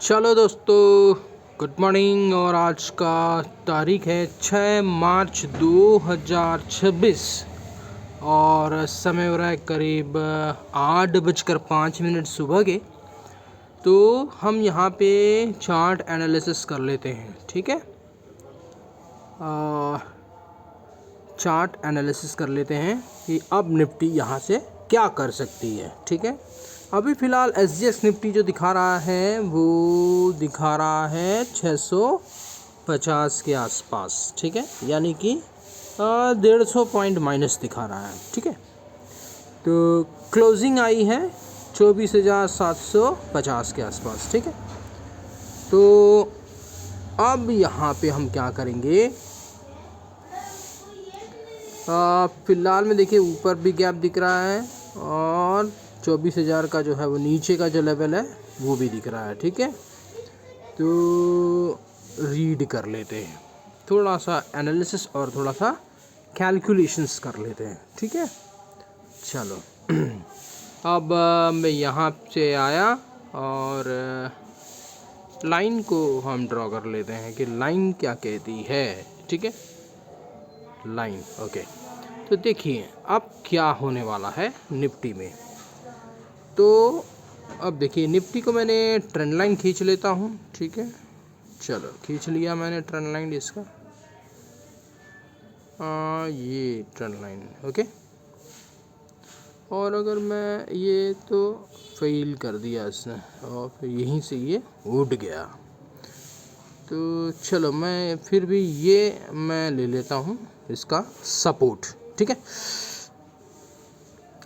चलो दोस्तों, good morning. और आज का तारीख है 6 मार्च 2026 और समय हो रहा है करीब 8:05 सुबह के। तो हम यहाँ पे चार्ट एनालिसिस कर लेते हैं, ठीक है। चार्ट एनालिसिस कर लेते हैं कि अब निफ्टी यहाँ से क्या कर सकती है, ठीक है। अभी फ़िलहाल SGX निफ्टी जो दिखा रहा है वो दिखा रहा है 650 के आसपास, ठीक है। यानी कि 150 पॉइंट माइनस दिखा रहा है, ठीक है। तो क्लोजिंग आई है 24,750 के आसपास, ठीक है। तो अब यहाँ पे हम क्या करेंगे, फ़िलहाल में देखिए ऊपर भी गैप दिख रहा है और 24,000 का जो है वो नीचे का जो लेवल है वो भी दिख रहा है, ठीक है। तो रीड कर लेते हैं, थोड़ा सा एनालिसिस और थोड़ा सा कैलकुलेशंस कर लेते हैं, ठीक है। चलो अब मैं यहाँ से आया और लाइन को हम ड्रॉ कर लेते हैं कि लाइन क्या कहती है, ठीक है। Line okay. तो देखिए अब क्या होने वाला है निफ्टी में। तो अब देखिए निफ्टी को मैंने ट्रेंड लाइन खींच लेता हूँ, ठीक है। चलो खींच लिया मैंने ट्रेंड लाइन इसका, ये ट्रेंड लाइन ओके। और अगर मैं ये तो फेल कर दिया इसने और फिर यहीं से ये उठ गया। तो चलो मैं फिर भी ये मैं ले लेता हूँ इसका सपोर्ट, ठीक है।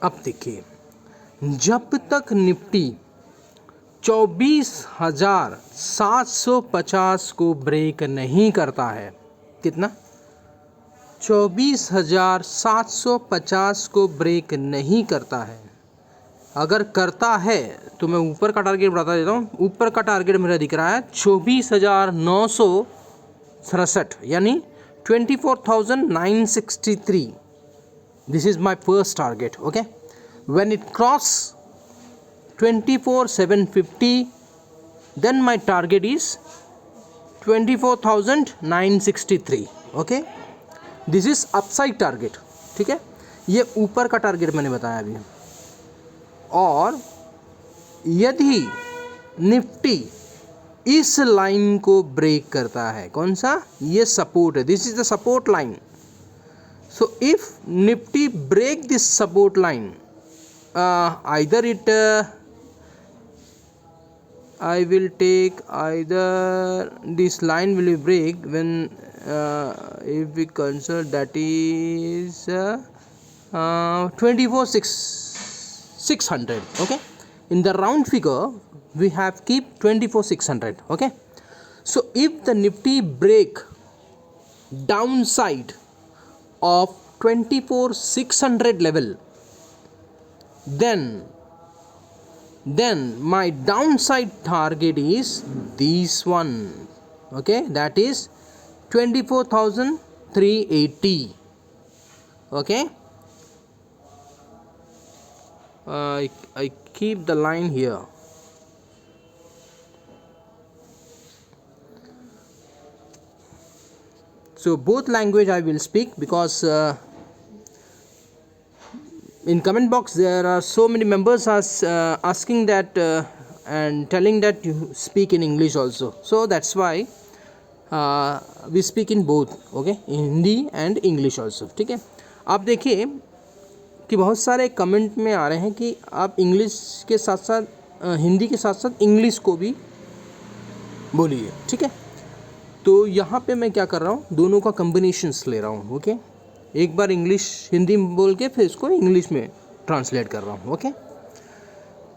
अब देखिए जब तक निफ्टी 24,750 को ब्रेक नहीं करता है, कितना 24,750 को ब्रेक नहीं करता है, अगर करता है तो मैं ऊपर का टारगेट बता देता हूँ। ऊपर का टारगेट मेरा दिख रहा है 24,967 यानी 24,963। This is my first target okay. When it cross 24,750 then my target is 24,963 okay. This is upside target, ठीक है। ये ऊपर का टारगेट मैंने बताया अभी। और यदि निफ्टी इस लाइन को ब्रेक करता है, कौन सा, ये सपोर्ट है, this is the support line. So if nifty break this support line, either it I will take either this line will be break when if we consider that is 24,600 okay. In the round figure we have keep 24,600 okay. So if the nifty break downside of 24,600 level, then my downside target is this one okay, that is 24,380 okay. I keep the line here. So both language I will speak because in comment box there are so many members are asking that and telling that you speak in English also, so that's why we speak in both okay, in Hindi and English also, ठीक है। आप देखिए कि बहुत सारे comment में आ रहे हैं कि आप इंग्लिश के साथ साथ हिंदी के साथ साथ इंग्लिश को भी बोलिए, ठीक है। तो यहाँ पे मैं क्या कर रहा हूँ, दोनों का कम्बिनेशंस ले रहा हूँ ओके। एक बार इंग्लिश हिंदी में बोल के फिर इसको इंग्लिश में ट्रांसलेट कर रहा हूँ ओके।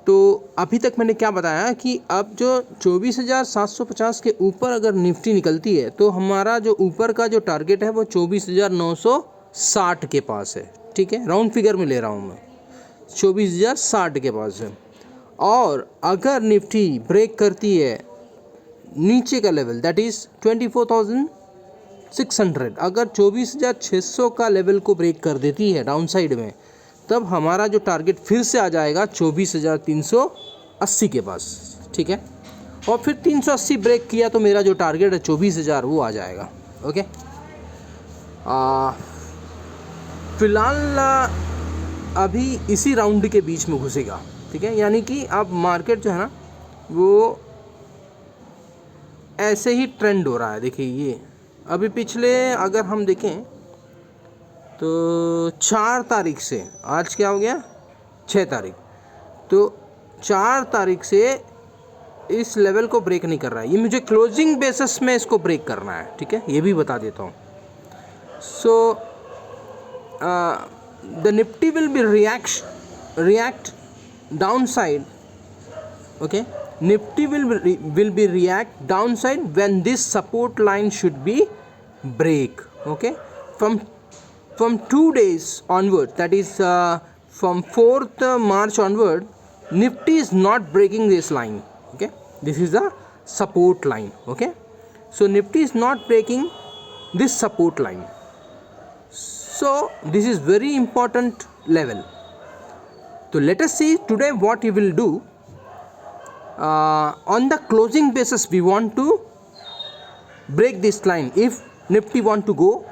तो अभी तक मैंने क्या बताया कि अब जो 24,750 के ऊपर अगर निफ्टी निकलती है तो हमारा जो ऊपर का जो टारगेट है वो 24,960 के पास है, ठीक है। राउंड फिगर में ले रहा हूँ मैं, 24,060 के पास है। और अगर निफ्टी ब्रेक करती है नीचे का लेवल दैट इज़ 24,600, अगर 24,600 का लेवल को ब्रेक कर देती है डाउन साइड में, तब हमारा जो टारगेट फिर से आ जाएगा 24,380 के पास, ठीक है। और फिर 380 ब्रेक किया तो मेरा जो टारगेट है 24,000 वो आ जाएगा। ओके, फिलहाल अभी इसी राउंड के बीच में घुसेगा, ठीक है। यानी कि अब मार्केट जो है ना वो ऐसे ही ट्रेंड हो रहा है। देखिए ये अभी पिछले अगर हम देखें तो 4 तारीख से, आज क्या हो गया 6 तारीख, तो 4 तारीख से इस लेवल को ब्रेक नहीं कर रहा है। ये मुझे क्लोजिंग बेसिस में इसको ब्रेक करना है, ठीक है, ये भी बता देता हूँ। So the Nifty will be react downside. Okay, Nifty will be react downside when this support line should be break. Okay, from 2 days onward, that is from 4th March onward, Nifty is not breaking this line. Okay, this is the support line. Okay, so Nifty is not breaking this support line. So this is very important level. So let us see today what you will do. On the closing basis we want to break this line if Nifty want to go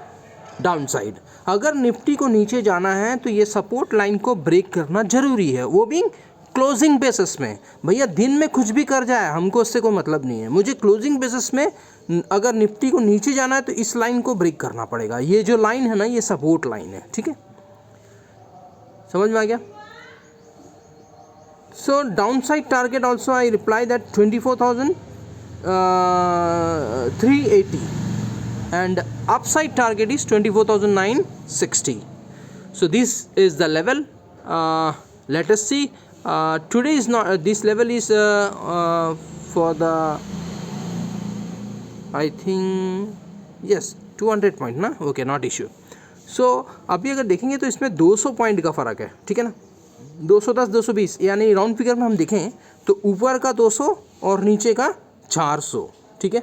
downside. अगर Nifty को नीचे जाना है तो ये support line को break करना जरूरी है, वो भी क्लोजिंग बेसिस में। भैया दिन में कुछ भी कर जाए हमको उससे कोई मतलब नहीं है, मुझे क्लोजिंग बेसिस में अगर निफ्टी को नीचे जाना है तो इस लाइन को ब्रेक करना पड़ेगा। ये जो लाइन है ना ये सपोर्ट लाइन है, ठीक है, समझ में आ गया। So down side target also I reply that 24,380 and upside target is 24,960. So this is the level. Let us see. Today is not this level is for the I think yes 200 point ना, okay, not issue. So अभी अगर देखेंगे तो इसमें 200 point का फ़र्क है, ठीक है ना, 210 220, यानी राउंड फिगर में हम देखें तो ऊपर का 200 और नीचे का 400, ठीक है,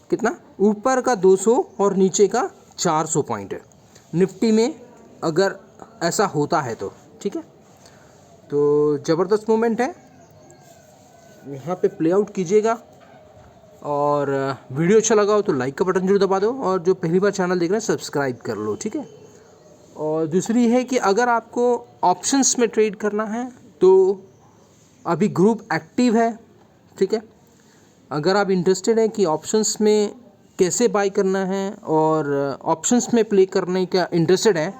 कितना, ऊपर का 200 और नीचे का 400 पॉइंट है निफ्टी में अगर ऐसा होता है तो, ठीक है। तो ज़बरदस्त मूवमेंट है, यहाँ पे प्ले आउट कीजिएगा। और वीडियो अच्छा लगा हो तो लाइक का बटन जरूर दबा दो, और जो पहली बार चैनल देख रहे हैं सब्सक्राइब कर लो, ठीक है। और दूसरी है कि अगर आपको ऑप्शंस में ट्रेड करना है तो अभी ग्रुप एक्टिव है, ठीक है। अगर आप इंटरेस्टेड हैं कि ऑप्शंस में कैसे बाय करना है और ऑप्शंस में प्ले करने का इंटरेस्टेड है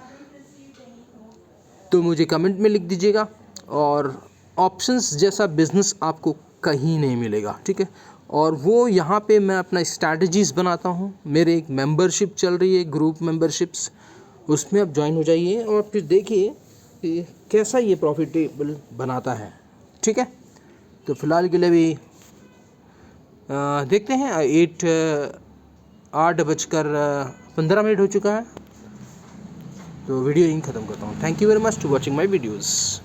तो मुझे कमेंट में लिख दीजिएगा। और ऑप्शंस जैसा बिज़नेस आपको कहीं नहीं मिलेगा, ठीक है। और वो यहाँ पे मैं अपना स्ट्रैटेजीज़ बनाता हूँ, मेरे एक मेंबरशिप चल रही है, ग्रुप मेंबरशिप्स, उसमें आप ज्वाइन हो जाइए और फिर देखिए कि कैसा ये प्रॉफिटेबल बनाता है, ठीक है। तो फिलहाल के लिए भी देखते हैं। 8:15 हो चुका है, तो वीडियो यहीं ख़त्म करता हूँ। Thank you very much to watching my videos.